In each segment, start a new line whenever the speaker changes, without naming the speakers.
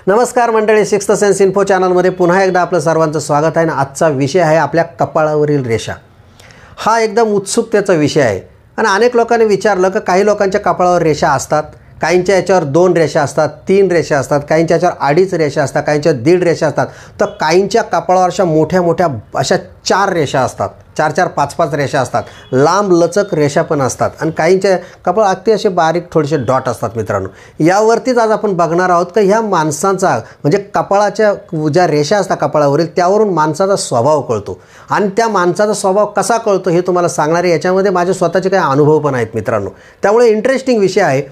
नमस्कार मंडळी, sixth sense info चॅनलमध्ये पुन्हा एकदा आपलं सर्वांचं स्वागत आहे. आजचा विषय आहे आपल्या कपाळावरील रेषा. हा एकदम उत्सुकतेचा विषय आहे आणि अनेक लोकांनी विचारलं की काही लोकांच्या कपाळावर रेषा असतात, काहींच्या याच्यावर 2 रेषा असतात, 3 रेषा असतात, काहींच्या याच्यावर 2.5 रेषा असतात, काहींच्या 1.5 रेषा असतात, तर काहींच्या कपाळावर अशा मोठ्या मोठ्या अशा 4 रेषा असतात, 4-4, 5-5 रेषा असतात, लांब लचक रेषा पण असतात आणि काहींच्या कपाळ अगदी असे बारीक थोडेसे डॉट असतात. मित्रांनो, यावरतीच आज आपण बघणार आहोत की ह्या माणसांचा म्हणजे कपाळाच्या ज्या रेषा असतात कपाळावरील त्यावरून माणसाचा स्वभाव कळतो आणि त्या माणसाचा स्वभाव कसा कळतो हे तुम्हाला सांगणार आहे. याच्यामध्ये माझे स्वतःचे काही अनुभव पण आहेत मित्रांनो, त्यामुळे इंटरेस्टिंग विषय आहे.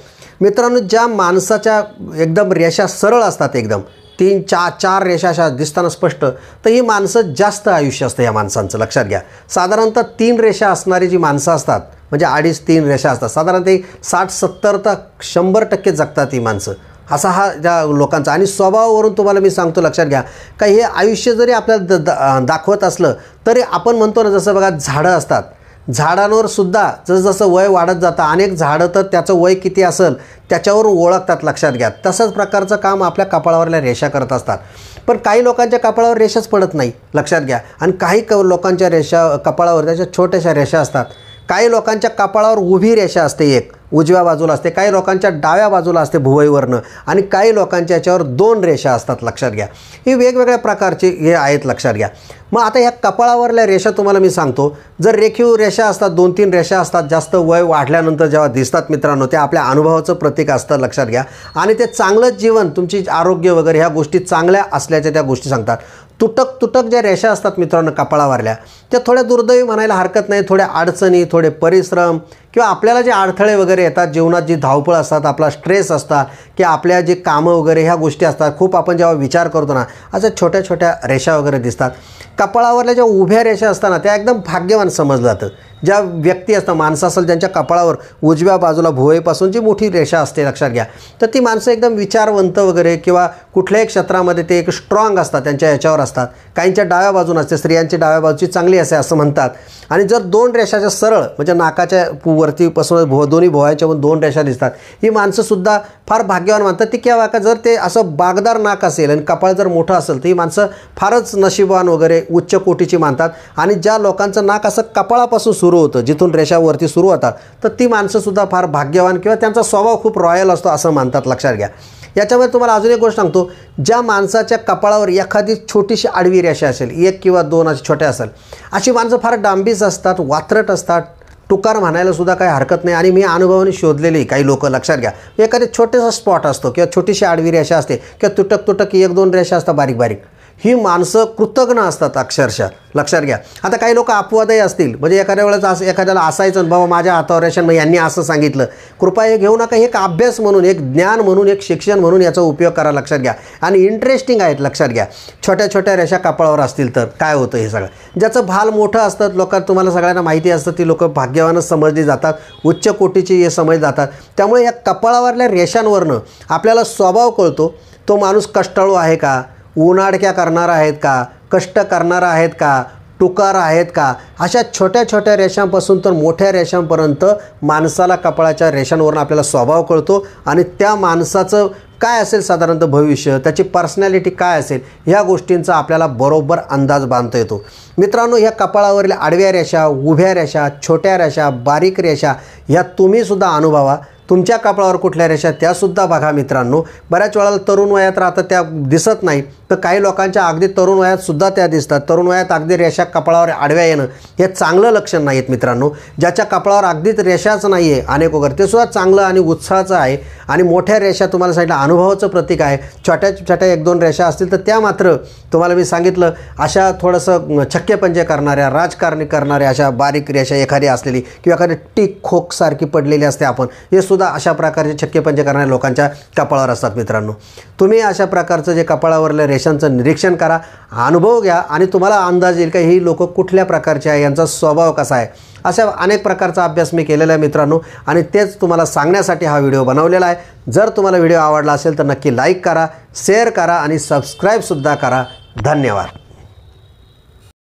मित्रांनो, ज्या माणसाच्या एकदम रेषा सरळ असतात, एकदम 3-4 रेषा अशा दिसताना स्पष्ट, तर ही माणसं जास्त आयुष्य असतं या माणसांचं. लक्षात घ्या, साधारणतः 3 रेषा असणारी जी माणसं असतात म्हणजे 2.5-3 रेषा असतात, साधारणतः 60-70 तर 100% जगतात ही माणसं. असा हा ज्या लोकांचा आणि स्वभावावरून तुम्हाला मी सांगतो, लक्षात घ्या का हे आयुष्य जरी आपल्याला दाखवत असलं तरी आपण म्हणतो ना, जसं बघा झाडं असतात, झाडांवर सुद्धा जसं वय वाढत जातं, अनेक झाडं तर त्याचं वय किती असेल त्याच्यावरून ओळखतात. लक्षात घ्या, तसंच प्रकारचं काम आपल्या कपाळावरल्या रेषा करत असतात. पण काही लोकांच्या कपाळावर रेषाच पडत नाही. लक्षात घ्या, आणि काही लोकांच्या रेषा कपाळावर त्याच्या छोट्याशा रेषा असतात. काही लोकांच्या कपाळावर उभी रेषा असते, एक उजव्या बाजूला असते, काही लोकांच्या डाव्या बाजूला असते भुवईवरनं, आणि काही लोकांच्या याच्यावर 2 रेषा असतात. लक्षात घ्या, ही वेगवेगळ्या प्रकारचे हे आहेत. लक्षात घ्या. मग आता ह्या कपाळावरल्या रेषा तुम्हाला मी सांगतो, जर रेखीव रेषा असतात, 2-3 रेषा असतात, जास्त वय वाढल्यानंतर जेव्हा दिसतात मित्रांनो, ते आपल्या अनुभवाचं प्रतीक असतं. लक्षात घ्या, आणि ते चांगलं जीवन, तुमची आरोग्य वगैरे ह्या गोष्टी चांगल्या असल्याच्या त्या गोष्टी सांगतात. तुटक ज्या रेषा असतात मित्रांनो कपाळावरल्या, त्या थोड्या दुर्दैवी म्हणायला हरकत नाही. थोड्या अडचणी, थोडे परिश्रम किंवा आपल्याला जे अडथळे वगैरे येतात, जीवनात जी धावपळ असतात, आपला स्ट्रेस असतात की आपल्या जे कामं वगैरे ह्या गोष्टी असतात, खूप आपण जेव्हा विचार करतो ना, अशा छोट्या छोट्या रेषा वगैरे दिसतात. कपाळावरल्या ज्या उभ्या रेषा असतात ना, त्या एकदम भाग्यवान समजलं जातं. ज्या व्यक्ती असतात, माणसं असेल ज्यांच्या कपाळावर उजव्या बाजूला भुवईपासून जी मोठी रेषा असते, लक्षात घ्या, तर ती माणसं एकदम विचारवंत वगैरे किंवा कुठल्याही क्षेत्रामध्ये ते एक स्ट्रॉंग असतात, त्यांच्या याच्यावर असतात. काहींच्या डाव्या बाजून असते, स्त्रियांची डाव्या बाजूची चांगली असे असं म्हणतात. आणि जर 2 रेषाच्या सरळ म्हणजे नाकाच्या वरतीपासून दोन्ही भुवयाच्या 2 रेषा दिसतात, ही माणसंसुद्धा फार भाग्यवान मानतात. ती केव्हा का, जर ते असं बागदार नाक असेल आणि कपाळ जर मोठं असेल तर ही माणसं फारच नशीबवान वगैरे उच्च कोटीची मानतात. आणि ज्या लोकांचं नाक असं कपाळापासून सुरू होतं, जिथून रेषावरती सुरू होतात, तर ती माणसंसुद्धा फार भाग्यवान किंवा त्यांचा स्वभाव खूप रॉयल असतो असं मानतात. लक्षात घ्या. याच्यामध्ये तुम्हाला अजून एक गोष्ट सांगतो, ज्या माणसाच्या कपाळावर एखादी छोटीशी आडवी रेषा असेल, 1 किंवा 2 अशी छोट्या असेल, अशी माणसं फार डांबीस असतात, वात्रट असतात, टुकार म्हणायला सुद्धा काही हरकत नाही. आणि मी अनुभवाने शोधलेली काही लोक, लक्षात घ्या, एखादी छोटासा स्पॉट असतो किंवा छोटीशी आडवी रेषा असते किंवा तुटक 1-2 रेषा असतात बारीक बारीक, ही माणसं कृतज्ञ असतात अक्षरशः. लक्षात घ्या. आता काही लोक अपवादही असतील, म्हणजे एखाद्या वेळेस एखाद्याला असायचं, बाबा माझ्या हातावर रेषा, मग यांनी असं सांगितलं, कृपया हे घेऊ नका. हे एक अभ्यास म्हणून, एक ज्ञान म्हणून, एक शिक्षण म्हणून याचा उपयोग करा. लक्षात घ्या. आणि इंटरेस्टिंग आहेत. लक्षात घ्या, छोट्या छोट्या रेषा कपाळावर असतील तर काय होतं हे सगळं. ज्याचं भाल मोठं असतं, तुम्हाला सगळ्यांना माहिती असतं, ती लोक भाग्यवानच समजली जातात, उच्च कोटीची हे समजली जातात. त्यामुळे या कपाळावरल्या रेषांवरनं आपल्याला स्वभाव कळतो. तो माणूस कष्टाळू आहे का, उनाडक्या करणारा आहेत का, कष्ट करणारा आहेत का, टुकार आहेत का, अशा छोट्या छोट्या रेषांपासून तर मोठ्या रेषांपर्यंत माणसाला कपाळाच्या रेषांवरून आपल्याला स्वभाव कळतो. आणि त्या माणसाचं काय असेल साधारणतः भविष्य, त्याची पर्सनॅलिटी काय असेल, ह्या गोष्टींचा आपल्याला बरोबर अंदाज बांधता येतो. मित्रांनो, ह्या कपाळावरील आडव्या रेषा, उभ्या रेषा, छोट्या रेषा, बारीक रेषा, ह्या तुम्हीसुद्धा अनुभवा. तुमच्या कपाळावर कुठल्या रेषा त्यासुद्धा बघा. मित्रांनो, बऱ्याच वेळेला तरुण वयात राहतात, त्या दिसत नाही, तर काही लोकांच्या अगदी तरुण वयातसुद्धा त्या दिसतात. तरुण वयात अगदी रेषा कपाळावर आडव्या येणं हे चांगलं लक्षण नाही आहेत मित्रांनो. ज्याच्या कपाळावर अगदीच रेषाच नाही आहे अनेक वगैरे, ते सुद्धा चांगलं आणि उत्साहाचं आहे. आणि मोठ्या रेषा तुम्हाला सांगितलं अनुभवाचं प्रतीक आहे. छोट्या छोट्या 1-2 रेषा असतील तर त्या मात्र तुम्हाला मी सांगितलं अशा थोडंसं छक्के पंजे करणाऱ्या, राजकारणी करणाऱ्या अशा बारीक रेषा एखादी असलेली किंवा एखादी टिक खोकसारखी पडलेली असते, आपण हे सुद्धा अशा प्रकारचे छक्के पंजे करणाऱ्या लोकांच्या कपाळावर असतात. मित्रांनो, तुम्ही अशा प्रकारचं जे कपाळावरल्या रेषांचं निरीक्षण करा, अनुभव घ्या आणि तुम्हाला अंदाज येईल का ही लोक कुठल्या प्रकारचे आहे, यांचा स्वभाव कसा आहे. अशा अनेक प्रकारचा अभ्यास मी केलेला आहे मित्रांनो, आणि तेच तुम्हाला सांगण्यासाठी हा व्हिडिओ बनवलेला आहे. जर तुम्हाला व्हिडिओ आवडला असेल तर नक्की लाईक करा, शेअर करा आणि सबस्क्राईबसुद्धा करा. धन्यवाद.